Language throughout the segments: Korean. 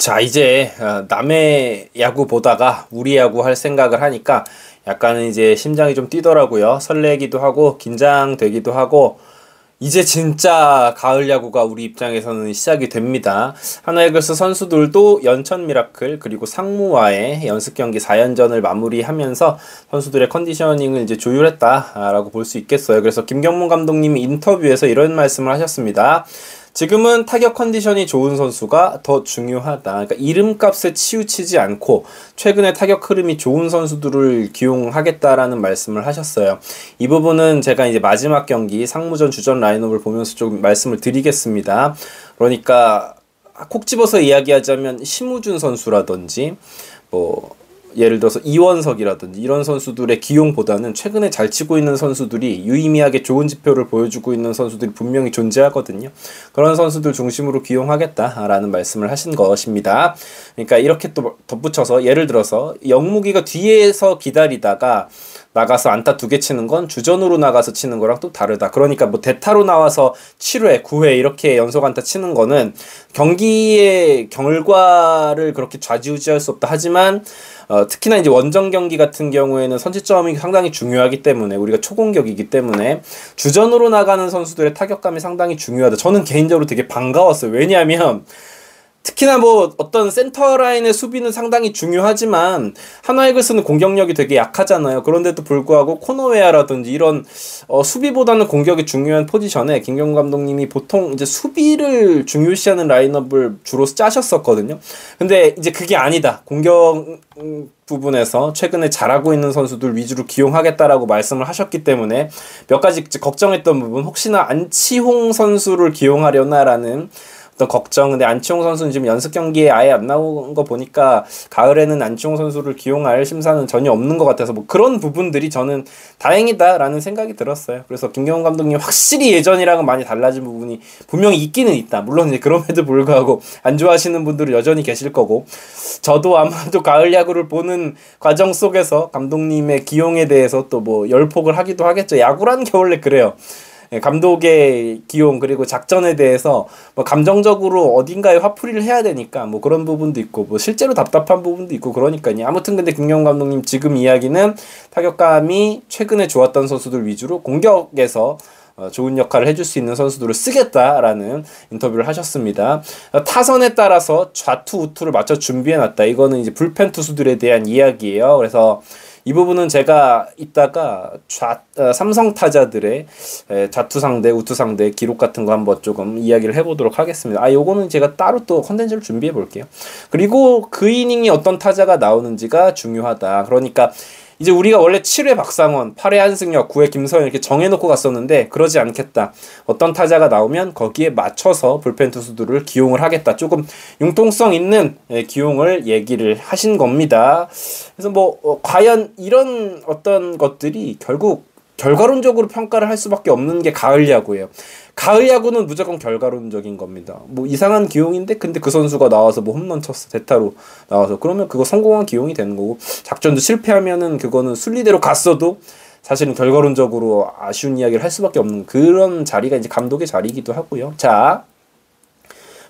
자, 이제 남의 야구 보다가 우리 야구 할 생각을 하니까 약간은 이제 심장이 좀 뛰더라고요. 설레기도 하고 긴장되기도 하고 이제 진짜 가을 야구가 우리 입장에서는 시작이 됩니다. 하나이글스 선수들도 연천 미라클 그리고 상무와의 연습 경기 4연전을 마무리하면서 선수들의 컨디셔닝을 이제 조율했다라고 볼 수 있겠어요. 그래서 김경문 감독님이 인터뷰에서 이런 말씀을 하셨습니다. 지금은 타격 컨디션이 좋은 선수가 더 중요하다. 그러니까 이름값에 치우치지 않고 최근에 타격 흐름이 좋은 선수들을 기용하겠다라는 말씀을 하셨어요. 이 부분은 제가 이제 마지막 경기 상무전 주전 라인업을 보면서 좀 말씀을 드리겠습니다. 그러니까 콕 집어서 이야기하자면 심우준 선수라든지 뭐 예를 들어서 이원석이라든지 이런 선수들의 기용보다는 최근에 잘 치고 있는 선수들이 유의미하게 좋은 지표를 보여주고 있는 선수들이 분명히 존재하거든요. 그런 선수들 중심으로 기용하겠다라는 말씀을 하신 것입니다. 그러니까 이렇게 또 덧붙여서 예를 들어서 영무기가 뒤에서 기다리다가 나가서 안타 2개 치는 건 주전으로 나가서 치는 거랑 또 다르다. 그러니까 뭐 대타로 나와서 7회, 9회 이렇게 연속 안타 치는 거는 경기의 결과를 그렇게 좌지우지할 수 없다. 하지만 특히나 이제 원정 경기 같은 경우에는 선취점이 상당히 중요하기 때문에 우리가 초공격이기 때문에 주전으로 나가는 선수들의 타격감이 상당히 중요하다. 저는 개인적으로 되게 반가웠어요. 왜냐하면 특히나 뭐 어떤 센터라인의 수비는 상당히 중요하지만 하나이글스는 공격력이 되게 약하잖아요. 그런데도 불구하고 코너웨어라든지 이런 수비보다는 공격이 중요한 포지션에 김경문 감독님이 보통 이제 수비를 중요시하는 라인업을 주로 짜셨었거든요. 근데 이제 그게 아니다. 공격 부분에서 최근에 잘하고 있는 선수들 위주로 기용하겠다라고 말씀을 하셨기 때문에 몇 가지 걱정했던 부분, 혹시나 안치홍 선수를 기용하려나라는 어떤 걱정. 근데 안치홍 선수는 지금 연습 경기에 아예 안 나온 거 보니까 가을에는 안치홍 선수를 기용할 심사는 전혀 없는 것 같아서 뭐 그런 부분들이 저는 다행이다라는 생각이 들었어요. 그래서 김경훈 감독님 확실히 예전이랑은 많이 달라진 부분이 분명히 있기는 있다. 물론 이제 그럼에도 불구하고 안 좋아하시는 분들은 여전히 계실 거고, 저도 아마도 가을 야구를 보는 과정 속에서 감독님의 기용에 대해서 또 뭐 열폭을 하기도 하겠죠. 야구라는 게 원래 그래요. 감독의 기용 그리고 작전에 대해서 뭐 감정적으로 어딘가에 화풀이를 해야 되니까 뭐 그런 부분도 있고 뭐 실제로 답답한 부분도 있고 그러니까요. 아무튼 근데 김경훈 감독님 지금 이야기는 타격감이 최근에 좋았던 선수들 위주로 공격에서 좋은 역할을 해줄 수 있는 선수들을 쓰겠다라는 인터뷰를 하셨습니다. 타선에 따라서 좌투 우투를 맞춰 준비해놨다. 이거는 이제 불펜 투수들에 대한 이야기예요. 그래서 이 부분은 제가 이따가 삼성 타자들의 좌투 상대, 우투 상대 기록 같은 거 한번 조금 이야기를 해보도록 하겠습니다. 요거는 제가 따로 또 컨텐츠를 준비해 볼게요. 그리고 그 이닝이 어떤 타자가 나오는지가 중요하다. 그러니까 이제 우리가 원래 7회 박상원, 8회 한승혁, 9회 김서현 이렇게 정해놓고 갔었는데 그러지 않겠다. 어떤 타자가 나오면 거기에 맞춰서 불펜 투수들을 기용을 하겠다. 조금 융통성 있는 기용을 얘기를 하신 겁니다. 그래서 뭐 과연 이런 어떤 것들이 결국 결과론적으로 평가를 할 수밖에 없는 게 가을 야구예요. 가을 야구는 무조건 결과론적인 겁니다. 뭐 이상한 기용인데 근데 그 선수가 나와서 뭐 홈런 쳤어. 대타로 나와서. 그러면 그거 성공한 기용이 되는 거고, 작전도 실패하면은 그거는 순리대로 갔어도 사실은 결과론적으로 아쉬운 이야기를 할 수밖에 없는 그런 자리가 이제 감독의 자리이기도 하고요. 자,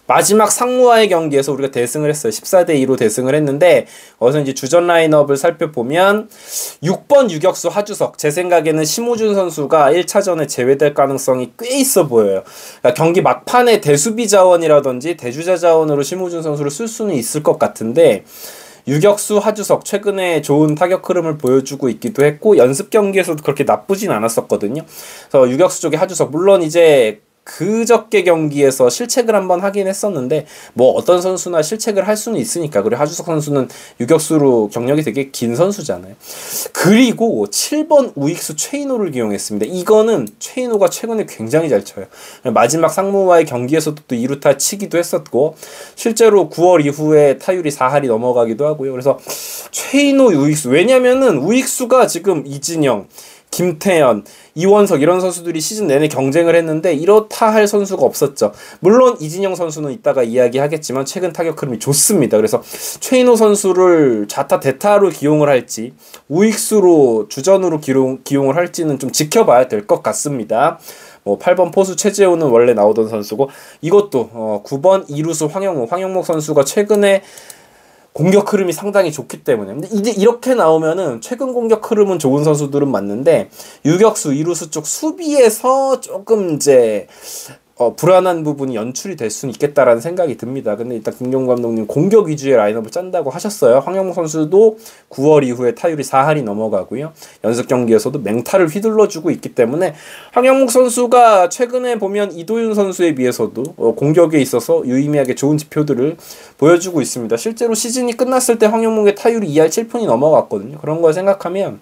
마지막 상무와의 경기에서 우리가 대승을 했어요. 14대2로 대승을 했는데 거기서 이제 주전 라인업을 살펴보면 6번 유격수 하주석, 제 생각에는 심우준 선수가 1차전에 제외될 가능성이 꽤 있어 보여요. 그러니까 경기 막판에 대수비 자원이라든지 대주자 자원으로 심우준 선수를 쓸 수는 있을 것 같은데 유격수 하주석 최근에 좋은 타격 흐름을 보여주고 있기도 했고 연습 경기에서도 그렇게 나쁘진 않았었거든요. 그래서 유격수 쪽에 하주석, 물론 이제 그저께 경기에서 실책을 한번 하긴 했었는데 뭐 어떤 선수나 실책을 할 수는 있으니까. 그리고 하주석 선수는 유격수로 경력이 되게 긴 선수잖아요. 그리고 7번 우익수 최인호를 기용했습니다. 이거는 최인호가 최근에 굉장히 잘 쳐요. 마지막 상무와의 경기에서도 또 2루타 치기도 했었고 실제로 9월 이후에 타율이 4할이 넘어가기도 하고요. 그래서 최인호 우익수, 왜냐면은 우익수가 지금 이진영, 김태현, 이원석 이런 선수들이 시즌 내내 경쟁을 했는데 이렇다 할 선수가 없었죠. 물론 이진영 선수는 이따가 이야기하겠지만 최근 타격 흐름이 좋습니다. 그래서 최인호 선수를 좌타 대타로 기용을 할지 우익수로 주전으로 기용을 할지는 좀 지켜봐야 될 것 같습니다. 뭐 8번 포수 최재호는 원래 나오던 선수고, 이것도 9번 이루수 황영목 선수가 최근에 공격 흐름이 상당히 좋기 때문에. 근데 이제 이렇게 나오면은 최근 공격 흐름은 좋은 선수들은 맞는데 유격수, 이루수 쪽 수비에서 조금 이제 불안한 부분이 연출이 될 수는 있겠다라는 생각이 듭니다. 근데 일단 김경문 감독님 공격 위주의 라인업을 짠다고 하셨어요. 황영목 선수도 9월 이후에 타율이 4할이 넘어가고요. 연습 경기에서도 맹타를 휘둘러주고 있기 때문에 황영목 선수가 최근에 보면 이도윤 선수에 비해서도 공격에 있어서 유의미하게 좋은 지표들을 보여주고 있습니다. 실제로 시즌이 끝났을 때 황영목의 타율이 2할 7푼이 넘어갔거든요. 그런 걸 생각하면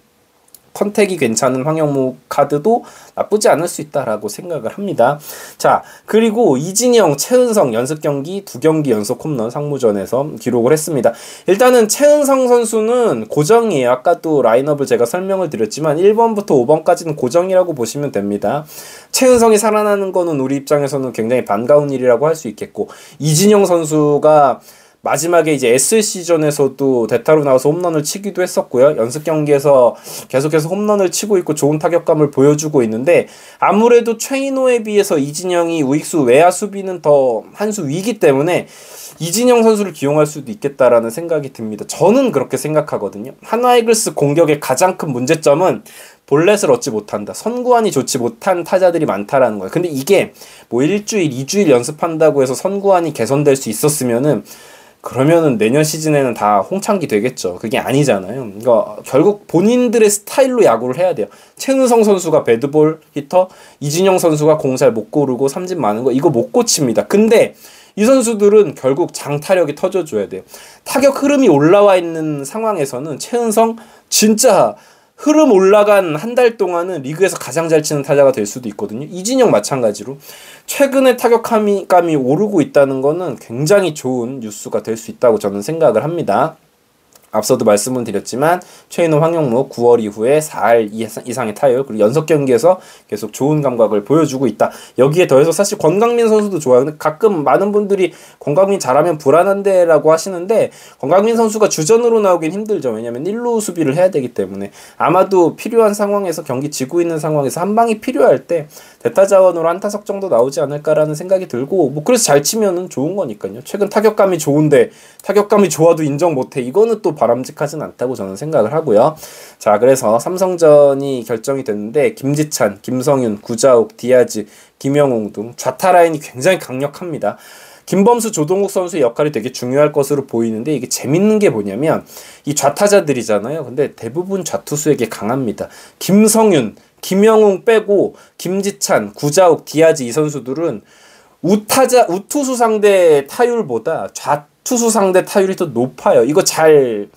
컨택이 괜찮은 황영목 카드도 나쁘지 않을 수 있다라고 생각을 합니다. 자, 그리고 이진영, 최은성 연습 경기 2경기 연속 홈런 상무전에서 기록을 했습니다. 일단은 최은성 선수는 고정이에요. 아까도 라인업을 제가 설명을 드렸지만 1번부터 5번까지는 고정이라고 보시면 됩니다. 최은성이 살아나는 거는 우리 입장에서는 굉장히 반가운 일이라고 할 수 있겠고, 이진영 선수가 마지막에 이제 SC전에서도 대타로 나와서 홈런을 치기도 했었고요. 연습 경기에서 계속해서 홈런을 치고 있고 좋은 타격감을 보여주고 있는데, 아무래도 최인호에 비해서 이진영이 우익수 외야 수비는 더 한 수 위기 때문에 이진영 선수를 기용할 수도 있겠다라는 생각이 듭니다. 저는 그렇게 생각하거든요. 한화 이글스 공격의 가장 큰 문제점은 볼넷을 얻지 못한다. 선구안이 좋지 못한 타자들이 많다라는 거예요. 근데 이게 뭐 1주일, 2주일 연습한다고 해서 선구안이 개선될 수 있었으면은 그러면은 내년 시즌에는 다 홍창기 되겠죠. 그게 아니잖아요. 그러니까 결국 본인들의 스타일로 야구를 해야 돼요. 최은성 선수가 배드볼 히터, 이진영 선수가 공 잘 못 고르고 삼진 많은 거, 이거 못 고칩니다. 근데 이 선수들은 결국 장타력이 터져줘야 돼요. 타격 흐름이 올라와 있는 상황에서는 최은성 진짜 흐름 올라간 한 달 동안은 리그에서 가장 잘 치는 타자가 될 수도 있거든요. 이진영 마찬가지로 최근에 타격감이 오르고 있다는 거는 굉장히 좋은 뉴스가 될 수 있다고 저는 생각을 합니다. 앞서도 말씀을 드렸지만 최인호, 황영목 9월 이후에 4할 이상의 타율, 그리고 연속 경기에서 계속 좋은 감각을 보여주고 있다. 여기에 더해서 사실 권강민 선수도 좋아요. 근데 가끔 많은 분들이 권강민 잘하면 불안한데 라고 하시는데, 권강민 선수가 주전으로 나오긴 힘들죠. 왜냐면 1루 수비를 해야 되기 때문에. 아마도 필요한 상황에서, 경기 지고 있는 상황에서 한 방이 필요할 때 대타 자원으로 한 타석 정도 나오지 않을까라는 생각이 들고, 뭐 그래서 잘 치면은 좋은 거니까요. 최근 타격감이 좋은데 타격감이 좋아도 인정 못해, 이거는 또 바람직하진 않다고 저는 생각을 하고요. 자, 그래서 삼성전이 결정이 됐는데 김지찬, 김성윤, 구자욱, 디아즈, 김영웅 등 좌타 라인이 굉장히 강력합니다. 김범수, 조동욱 선수의 역할이 되게 중요할 것으로 보이는데, 이게 재밌는 게 뭐냐면 이 좌타자들이잖아요. 근데 대부분 좌투수에게 강합니다. 김성윤, 김영웅 빼고 김지찬, 구자욱, 디아즈 이 선수들은 우투수 상대 타율보다 좌투수 상대 타율이 더 높아요. 이거 잘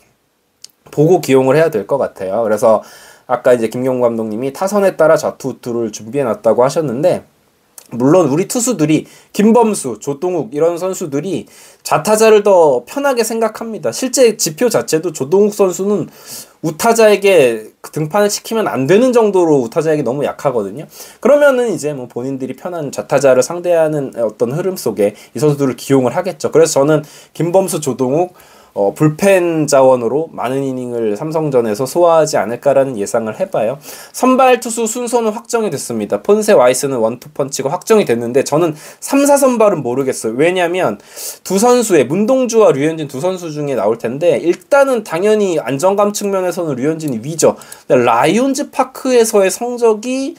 보고 기용을 해야 될 것 같아요. 그래서 아까 이제 김경문 감독님이 타선에 따라 좌투, 우투를 준비해놨다고 하셨는데, 물론 우리 투수들이 김범수, 조동욱 이런 선수들이 좌타자를 더 편하게 생각합니다. 실제 지표 자체도 조동욱 선수는 우타자에게 등판을 시키면 안 되는 정도로 우타자에게 너무 약하거든요. 그러면은 이제 뭐 본인들이 편한 좌타자를 상대하는 어떤 흐름 속에 이 선수들을 기용을 하겠죠. 그래서 저는 김범수, 조동욱 불펜 자원으로 많은 이닝을 삼성전에서 소화하지 않을까라는 예상을 해봐요. 선발 투수 순서는 확정이 됐습니다. 폰세, 와이스는 원투펀치가 확정이 됐는데, 저는 3, 4선발은 모르겠어요. 왜냐면 두 선수의 문동주와 류현진 두 선수 중에 나올 텐데, 일단은 당연히 안정감 측면에서는 류현진이 위죠. 라이온즈 파크에서의 성적이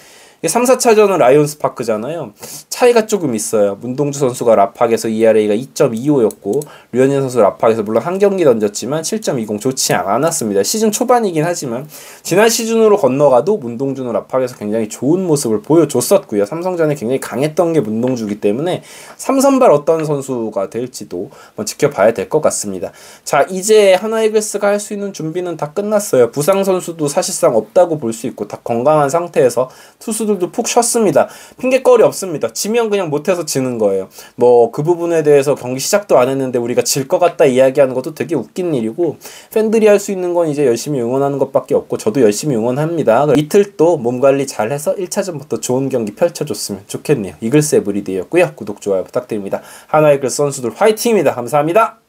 3, 4차전은 라이온스 파크잖아요. 차이가 조금 있어요. 문동주 선수가 라팍에서 ERA가 2.25였고 류현진 선수 라팍에서 물론 한 경기 던졌지만 7.20 좋지 않았습니다. 시즌 초반이긴 하지만 지난 시즌으로 건너가도 문동주는 라팍에서 굉장히 좋은 모습을 보여줬었고요. 삼성전에 굉장히 강했던 게 문동주이기 때문에 3선발 어떤 선수가 될지도 한번 지켜봐야 될 것 같습니다. 자, 이제 하나 이글스가 할 수 있는 준비는 다 끝났어요. 부상 선수도 사실상 없다고 볼 수 있고 다 건강한 상태에서 투수들도 푹 쉬었습니다. 핑계거리 없습니다. 지면 그냥 못해서 지는 거예요. 뭐 그 부분에 대해서 경기 시작도 안 했는데 우리가 질 것 같다 이야기하는 것도 되게 웃긴 일이고, 팬들이 할 수 있는 건 이제 열심히 응원하는 것밖에 없고 저도 열심히 응원합니다. 이틀 또 몸 관리 잘해서 1차전부터 좋은 경기 펼쳐줬으면 좋겠네요. 이글스 에브리데이였고요. 구독, 좋아요 부탁드립니다. 하나 이글스 선수들 화이팅입니다. 감사합니다.